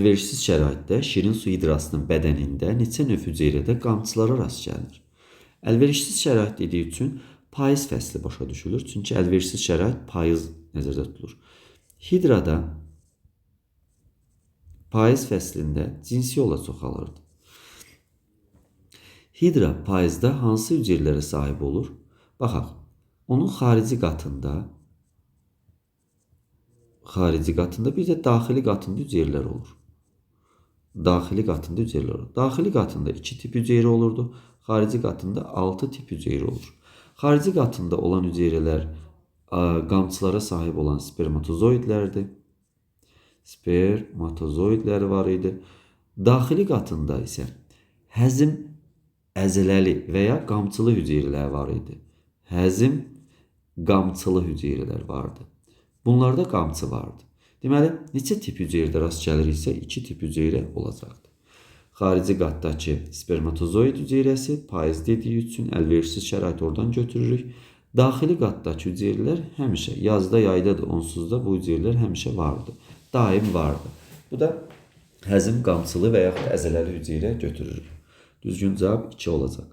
Əlverişsiz şəraitdə şirin su hidrasının bədənində neçə növ hüceyrədə qamçılara rast gəlinir? Əlverişsiz şərait dediyi üçün payız fəsli başa düşülür. Çünki əlverişsiz şərait payız nəzərdə tutulur. Hidrada payız fəslində cinsi yolla çoxalırdı. Hidra payızda hansı hüceyrələrə sahib olur? Baxaq, onun xarici qatında bir də daxili qatında hüceyrələr olur. Daxili qatında 2 tip hüceyrə olurdu. Xarici qatında 6 tip hüceyrə olur. Xarici qatında olan hüceyrələr qamçılara sahib olan spermatozoidlərdir. Spermatozoidlər var idi. Daxili qatında isə həzm əzələli və ya qamçılı hüceyrələr var idi. Həzm qamçılı hüceyrələr vardı. Bunlarda qamçı vardı. Deməli, neçə tip hüceyrədə rast gəliriksə 2 tip hüceyrə olacaqdır. Xarici qatdakı spermatozoid hüceyrəsi payız dediyi üçün əlverişsiz şərait oradan götürürük. Daxili qatdakı hüceyrələr həmişə, yazda, yayda da, onsuz da bu hüceyrələr həmişə vardı. Daim vardı. Bu da həzm qamçılı və yaxud əzələli hüceyrə götürürük. Düzgün cavab 2 olacaq.